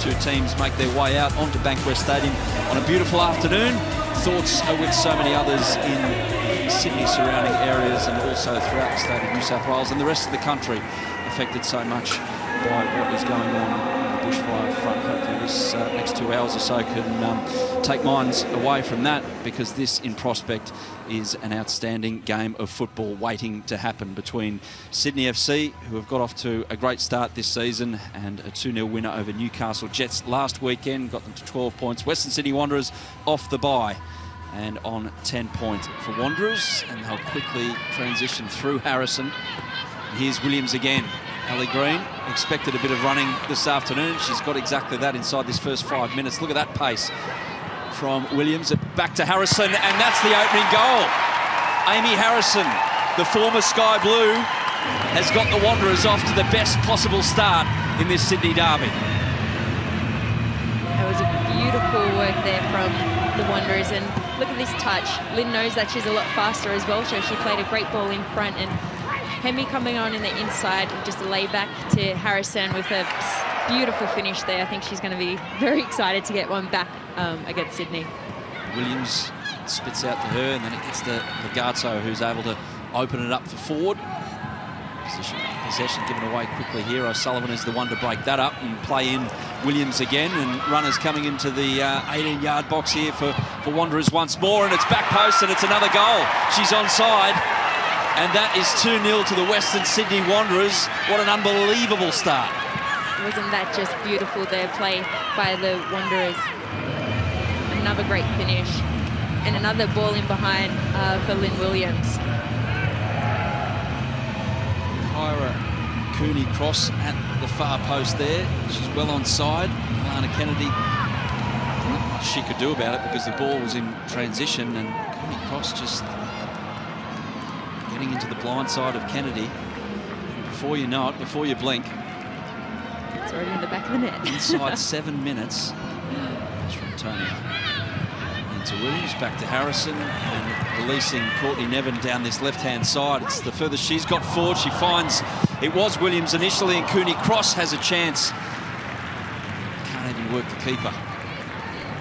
Two teams make their way out onto Bankwest Stadium on a beautiful afternoon. Thoughts are with so many others in Sydney surrounding areas and also throughout the state of New South Wales and the rest of the country affected so much by what is going on in the bushfire front. Hopefully this next 2 hours or so can take minds away from that, because this in prospect is an outstanding game of football waiting to happen between Sydney FC, who have got off to a great start this season, and a 2-0 winner over Newcastle Jets last weekend, got them to 12 points. Western Sydney Wanderers off the bye and on 10 points for Wanderers, and they'll quickly transition through Harrison. And here's Williams again. Ali Green expected a bit of running this afternoon. She's got exactly that inside this first 5 minutes. Look at that pace from Williams. Back to Harrison, and that's the opening goal. Amy Harrison, the former Sky Blue, has got the Wanderers off to the best possible start in this Sydney derby. It was a beautiful work there from the Wanderers, and look at this touch. Lynn knows that she's a lot faster as well, so she played a great ball in front, and Hemi coming on in the inside, just a layback to Harrison with a beautiful finish there. I think she's going to be very excited to get one back against Sydney. Williams spits out to her, and then it gets to Legato, who's able to open it up for Ford. Possession given away quickly here. O'Sullivan is the one to break that up and play in Williams again, and runners coming into the 18-yard box here for Wanderers once more, and it's back post, and it's another goal. She's onside. And that is 2-0 to the Western Sydney Wanderers. What an unbelievable start. Wasn't that just beautiful there, play by the Wanderers? Another great finish. And another ball in behind for Lynn Williams. Kyra Cooney-Cross at the far post there. She's well onside. Alana Kennedy, not much she could do about it because the ball was in transition, and Cooney-Cross just getting into the blind side of Kennedy. And before you know it, before you blink, it's already in the back of the net. Inside 7 minutes. It's from Antonio. Into Williams, back to Harrison, and releasing Courtney Nevin down this left-hand side. It's the furthest she's got forward. She finds it was Williams initially, and Cooney-Cross has a chance. Can't even work the keeper.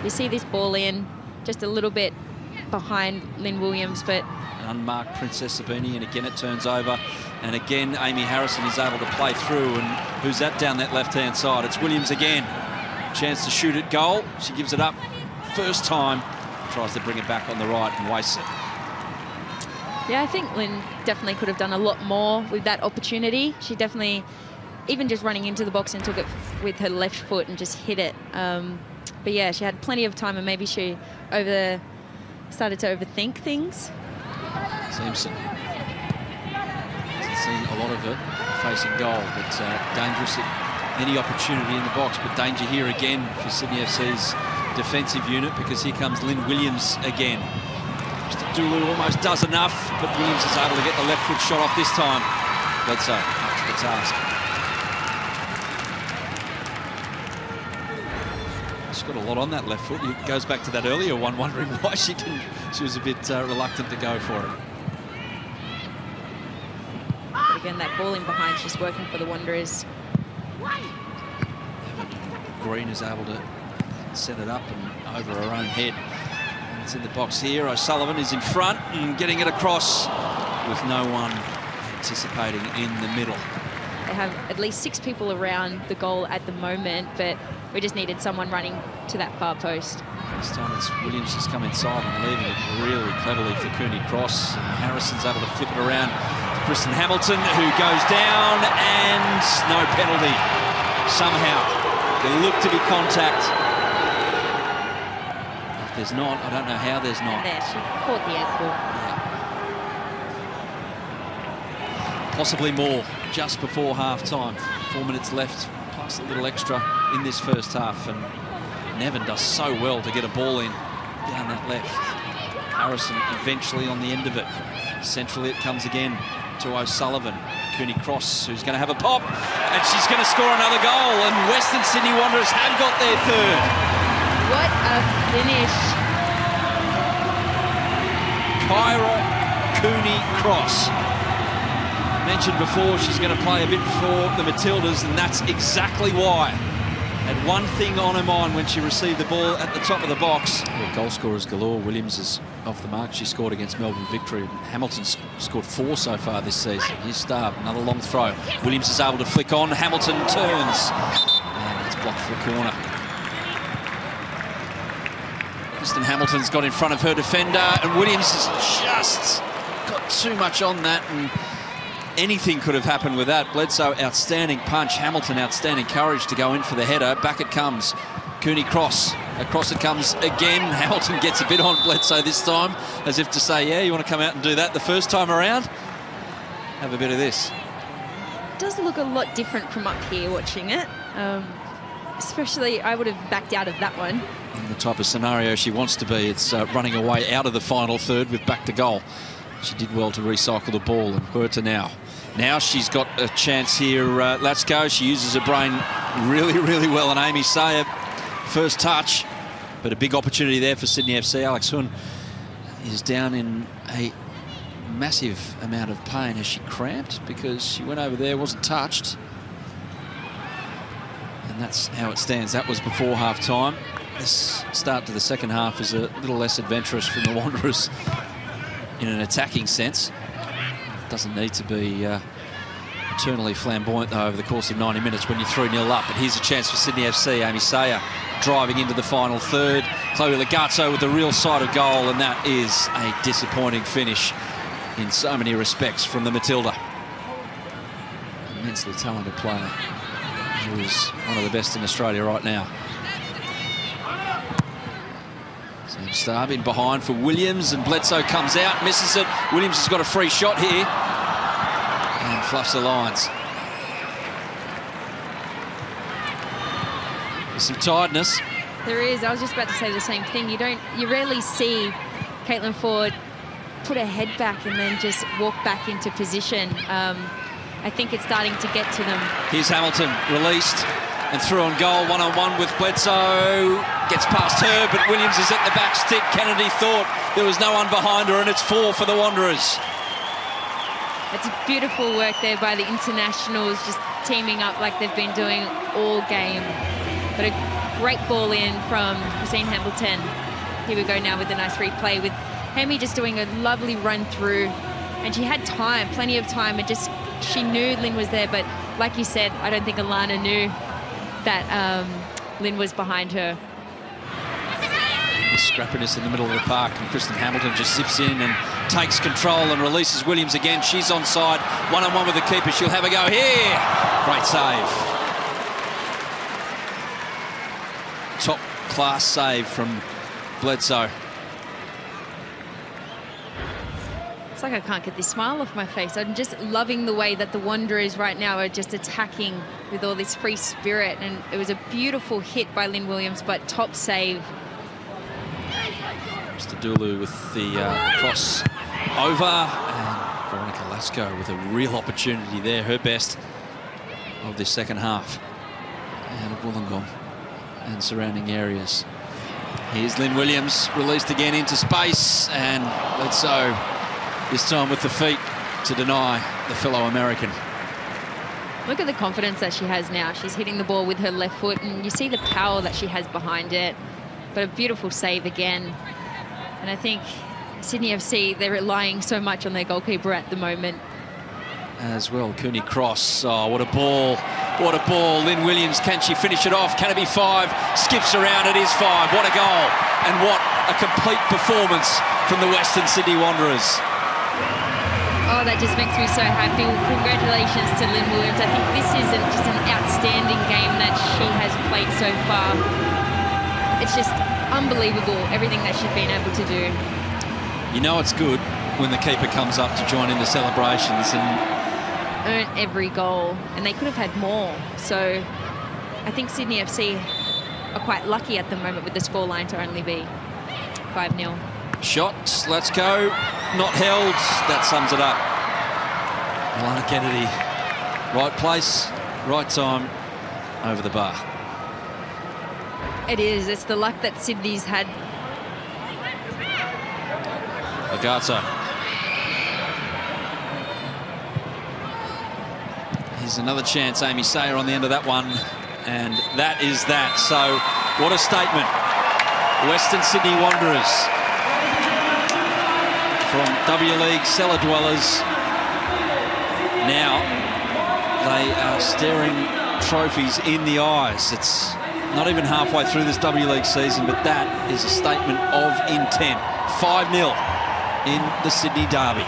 You see this ball in just a little bit behind Lynn Williams, but unmarked Princess Sabini, and again it turns over, and again Amy Harrison is able to play through, and who's that down that left-hand side? It's Williams again. Chance to shoot at goal. She gives it up first time, tries to bring it back on the right and wastes it. Yeah, I think Lynn definitely could have done a lot more with that opportunity. She definitely, even just running into the box and took it with her left foot and just hit it. But yeah, she had plenty of time, and maybe she started to overthink things. Simpson hasn't seen a lot of it facing goal, but dangerous at any opportunity in the box. But danger here again for Sydney FC's defensive unit, because here comes Lynn Williams again. Mr. Doolittle almost does enough, but Williams is able to get the left foot shot off this time. Bledsoe up to the task. She's got a lot on that left foot. It goes back to that earlier one, wondering why she didn't. She was a bit reluctant to go for it. But again, that ball in behind, she's working for the Wanderers. Green is able to set it up and over her own head. And it's in the box here. O'Sullivan is in front and getting it across with no one anticipating in the middle. They have at least 6 people around the goal at the moment, but we just needed someone running to that far post. This time it's Williams just come inside and leaving it really cleverly for Cooney-Cross. And Harrison's able to flip it around to Kristen Hamilton, who goes down, and no penalty. Somehow there looked to be contact. If there's not, I don't know how there's not. There, she caught the ankle. Yeah. Possibly more just before half-time. 4 minutes left, plus a little extra in this first half. And Nevin does so well to get a ball in down that left. Harrison eventually on the end of it. Centrally it comes again to O'Sullivan. Cooney-Cross, who's going to have a pop, and she's going to score another goal, and Western Sydney Wanderers have got their third. What a finish. Kyra Cooney-Cross. Mentioned before, she's going to play a bit for the Matildas, and that's exactly why. Had one thing on her mind when she received the ball at the top of the box. Well, goal scorers galore. Williams is off the mark. She scored against Melbourne Victory. Hamilton's scored 4 so far this season. Here's Starb, another long throw. Williams is able to flick on. Hamilton turns. And it's blocked for a corner. Kristen Hamilton's got in front of her defender, and Williams has just got too much on that, and anything could have happened with that. Bledsoe, outstanding punch. Hamilton, outstanding courage to go in for the header. Back it comes. Cooney-Cross. Across it comes again. Hamilton gets a bit on Bledsoe this time, as if to say, yeah, you want to come out and do that the first time around? Have a bit of this. It does look a lot different from up here watching it. Especially, I would have backed out of that one. In the type of scenario she wants to be, it's running away out of the final third with back to goal. She did well to recycle the ball, and Huerta now. Now she's got a chance here. Let's go. She uses her brain really, really well. And Amy Sayer, first touch, but a big opportunity there for Sydney FC. Alex Hun is down in a massive amount of pain. Has she cramped? Because she went over there, wasn't touched. And that's how it stands. That was before half-time. This start to the second half is a little less adventurous from the Wanderers in an attacking sense. Doesn't need to be eternally flamboyant, though, over the course of 90 minutes when you're 3-0 up. But here's a chance for Sydney FC. Amy Sayer driving into the final third. Chloe Legazzo with the real side of goal, and that is a disappointing finish in so many respects from the Matilda. Immensely talented player who is one of the best in Australia right now. Sam Starb in behind for Williams, and Bledsoe comes out, misses it. Williams has got a free shot here and fluffs the lines. There's some tiredness. There is. I was just about to say the same thing. You rarely see Caitlin Ford put her head back and then just walk back into position. I think it's starting to get to them. Here's Hamilton released and through on goal, one-on-one with Bledsoe. Gets past her, but Williams is at the back stick. Kennedy thought there was no one behind her, and it's 4 for the Wanderers. It's beautiful work there by the internationals, just teaming up like they've been doing all game. But a great ball in from Christine Hamilton. Here we go now with a nice replay with Hemi just doing a lovely run through. And she had time, plenty of time, and just she knew Lynn was there. But like you said, I don't think Alana knew that Lynn was behind her. The scrappiness in the middle of the park, and Kristen Hamilton just zips in and takes control and releases Williams again. She's onside, one-on-one with the keeper. She'll have a go here. Great save. Top class save from Bledsoe. It's like I can't get this smile off my face. I'm just loving the way that the Wanderers right now are just attacking with all this free spirit. And it was a beautiful hit by Lynn Williams, but top save. Mr. Dulu with the cross over, and Veronica Lasco with a real opportunity there, her best of this second half, out of Wollongong and surrounding areas. Here's Lynn Williams, released again into space, and Bledsoe this time with the feet to deny the fellow American. Look at the confidence that she has now. She's hitting the ball with her left foot, and you see the power that she has behind it. But a beautiful save again. And I think Sydney FC, they're relying so much on their goalkeeper at the moment. As well, Cooney-Cross. Oh, what a ball. What a ball. Lynn Williams, can she finish it off? Can it be 5? Skips around, it is 5. What a goal. And what a complete performance from the Western Sydney Wanderers. Oh, that just makes me so happy. Congratulations to Lynn Williams. I think this is just an outstanding game that she has played so far. It's just unbelievable, everything that she's been able to do. You know it's good when the keeper comes up to join in the celebrations and earn every goal, and they could have had more. So I think Sydney FC are quite lucky at the moment with the scoreline to only be 5-0. Shot, let's go, not held, that sums it up. Alana Kennedy, right place, right time, over the bar. It is, it's the luck that Sydney's had. Legazzo. Here's another chance, Amy Sayer on the end of that one. And that is that. So what a statement. Western Sydney Wanderers from W-League cellar dwellers. Now they are staring trophies in the eyes. It's not even halfway through this W-League season, but that is a statement of intent. 5-0 in the Sydney Derby.